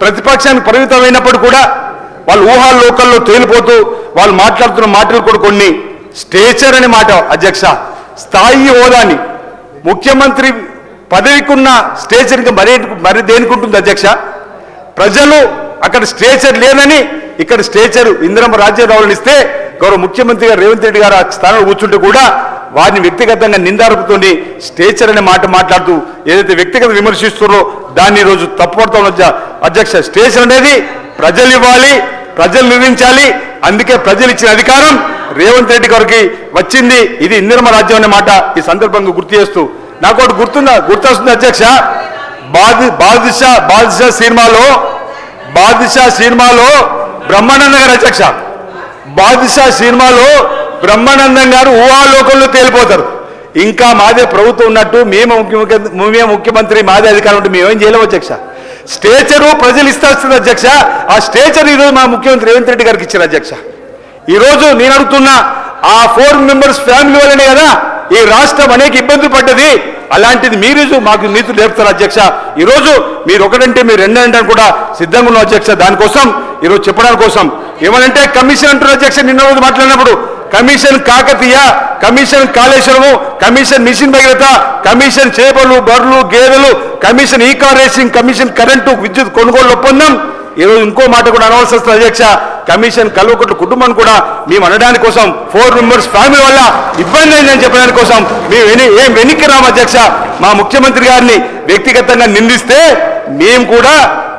ప్రతిపక్షానికి పరిమితమైనప్పుడు కూడా వాళ్ళు ఊహాలోకల్లో తేలిపోతూ వాళ్ళు మాట్లాడుతున్న మాటలు కూడా కొన్ని స్టేచర్ అనే మాట అధ్యక్ష, స్థాయి హోదాని ముఖ్యమంత్రి పదవికున్న స్టేచర్కి మరి దేనికి ఉంటుంది అధ్యక్ష? ప్రజలు అక్కడ స్టేచర్ లేనని ఇక్కడ స్టేచర్ ఇందిరమ్మ రాజ్యారావులను ఇస్తే గౌరవ ముఖ్యమంత్రి గారు రేవంత్ రెడ్డి గారు ఆ స్థానంలో కూర్చుంటే కూడా వారిని వ్యక్తిగతంగా నిందారుపుతోని స్టేచర్ అనే మాట మాట్లాడుతూ ఏదైతే వ్యక్తిగత విమర్శిస్తున్నారో దాన్ని ఈరోజు తప్పుపడతాం అధ్యక్ష. స్టేచర్ అనేది ప్రజలు ఇవ్వాలి, ప్రజలు నిర్ణయించాలి. అందుకే ప్రజలు ఇచ్చిన అధికారం రేవంత్ రెడ్డి గారికి వచ్చింది. ఇది ఇందిరమ్మ రాజ్యం అనే మాట ఈ సందర్భంగా గుర్తు చేస్తూ నాకు ఒకటి గుర్తొస్తుంది అధ్యక్ష. బాద్షా సినిమాలో బ్రహ్మానందం గారు అధ్యక్ష, బాద్షా సినిమాలో బ్రహ్మానందం గారు ఊహాలోకంలో తేలిపోతారు. ఇంకా మాదే ప్రభుత్వం ఉన్నట్టు మేమే ముఖ్యమంత్రి మాదే అధికారం ఉంటే మేమేం చేయలేము అధ్యక్ష. స్టేచరు ప్రజలు ఇస్తారు అధ్యక్ష. ఆ స్టేచర్ ఈరోజు మా ముఖ్యమంత్రి రేవంత్ రెడ్డి గారికి ఇచ్చారు అధ్యక్ష. ఈరోజు నేను అడుగుతున్నా, ఆ 4 మెంబర్స్ ఫ్యామిలీ వల్లనే కదా ఈ రాష్ట్రం అనేక ఇబ్బందులు పడ్డది. అలాంటిది మీరు మాకు నీతులు నేర్పుతారు అధ్యక్ష. ఈరోజు మీరు ఒకటంటే మీరు రెండంటే కూడా సిద్ధంగా ఉన్నాం అధ్యక్ష. దానికోసం ఈరోజు చెప్పడానికి కోసం ఏమనంటే కమిషన్ అంటున్నారు అధ్యక్ష. నిన్న రోజు మాట్లాడినప్పుడు commission Kakatiya, commission Kaleshwaram, commission mission Bhagiratha, commission చేపలు బర్రెలు గేదెలు, కమిషన్ ఈ కార్ రేసింగ్, కమిషన్ కరెంటు విద్యుత్ కొనుగోలు ఒప్పందం. ఈరోజు ఇంకో మాట కూడా అనవలసి వస్తుంది అధ్యక్ష. కమిషన్ కల్వకుట్ల కుటుంబాన్ని కూడా మేము అనడానికి కోసం 4 మెంబర్స్ ఫ్యామిలీ వల్ల ఇబ్బంది అయిందని చెప్పడానికి కోసం మేము ఏం వెనక్కి రాము అధ్యక్ష. మా ముఖ్యమంత్రి గారిని వ్యక్తిగతంగా నిందిస్తే మేము కూడా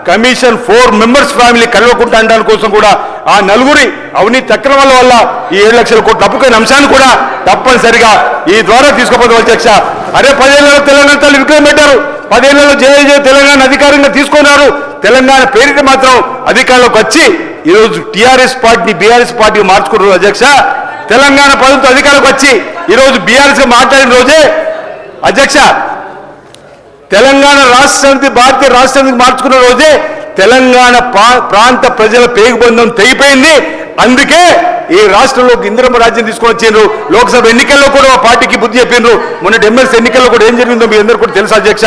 కమిషన్ 4 మెంబర్స్ ఫ్యామిలీ కల్వకుంట అనడానికి కోసం కూడా ఆ నలుగురి అవినీతి అక్రమాల వల్ల ఈ 7 లక్షల కోట్లు అప్పుకైన అంశాన్ని కూడా తప్పనిసరిగా ఈ ద్వారా తీసుకుపోతాం అధ్యక్ష. అరే 10 ఏళ్లలో తెలంగాణ తల్లి విక్రయం పెట్టారు, 10 ఏళ్లలో జయ తెలంగాణ అధికారంగా తీసుకున్నారు. తెలంగాణ పేరిట మాత్రం అధికారంలోకి వచ్చి ఈరోజు టీఆర్ఎస్ పార్టీని బీఆర్ఎస్ పార్టీకి మార్చుకుంటున్నారు అధ్యక్ష. తెలంగాణ ప్రభుత్వం అధికారంలోకి వచ్చి ఈరోజు బీఆర్ఎస్ గా మాట్లాడిన రోజే అధ్యక్ష, తెలంగాణ రాష్ట్ర సమితి భారతీయ రాష్ట్ర సమితికి మార్చుకున్న రోజే తెలంగాణ ప్రాంత ప్రజల పేగుబంధం తెగిపోయింది. అందుకే ఈ రాష్ట్రంలోకి ఇందిరమ్మ రాజ్యం తీసుకొని వచ్చిండ్రు. లోక్సభ ఎన్నికల్లో కూడా పార్టీకి బుద్ధి చెప్పిండ్రు. మొన్నటి ఎమ్మెల్సీ ఎన్నికల్లో కూడా ఏం జరిగిందో మీ అందరూ కూడా తెలుసు అధ్యక్ష.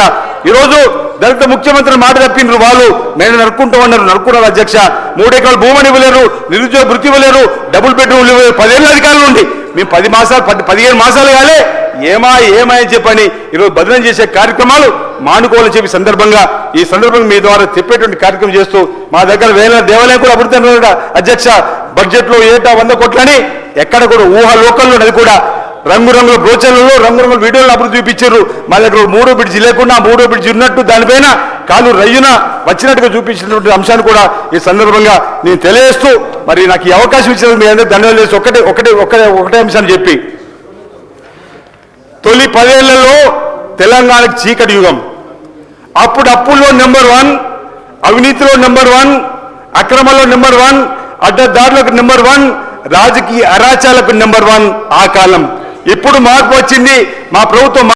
ఈరోజు దళిత ముఖ్యమంత్రి మాట తప్పిండ్రు. వాళ్ళు నేను నరుకుంటున్నారు అధ్యక్ష. 3 ఎకరాలు భూమిని ఇవ్వలేరు, నిరుద్యోగ వృత్తి ఇవ్వలేరు, డబుల్ బెడ్రూమ్లు ఇవ్వలేరు. 10 ఏళ్ళ అధికారులు ఉండి మేము 15 మాసాలు కాలే ఏమాయని చెప్పని ఈరోజు బదనం చేసే కార్యక్రమాలు మానుకోవాలని చెప్పి ఈ సందర్భంగా మీ ద్వారా చెప్పేటువంటి కార్యక్రమం చేస్తూ మా దగ్గర వేల దేవాలయం కూడా అభివృద్ధి అధ్యక్ష. బడ్జెట్ లో ఏటా 100 కోట్లని ఎక్కడ కూడా ఊహాలోకంలో అది కూడా రంగురంగుల బ్రోచర్లలో రంగురంగుల వీడియోలను అభివృద్ధి చూపించారు. మా దగ్గర 3వ బ్రిడ్జి లేకుండా 3వ బ్రిడ్జి ఉన్నట్టు దానిపైన కాలు రయ్యున వచ్చినట్టుగా చూపించినటువంటి అంశాన్ని కూడా ఈ సందర్భంగా నేను తెలియజేస్తూ మరి నాకు ఈ అవకాశం ఇచ్చినందుకు మీ అందరూ ధన్యవాదాలు చేస్తూ ఒకటే అంశాన్ని చెప్పి, తొలి 10 ఏళ్లలో తెలంగాణకు చీకటి యుగం. అప్పుడు అప్పుల్లో నెంబర్ 1, అవినీతిలో నెంబర్ 1, అక్రమంలో నెంబర్ 1, అడ్డదారులకు నెంబర్ 1, రాజకీయ అరాచాలకు నెంబర్ 1 ఆ కాలం. ఇప్పుడు మార్పు వచ్చింది. మా ప్రభుత్వం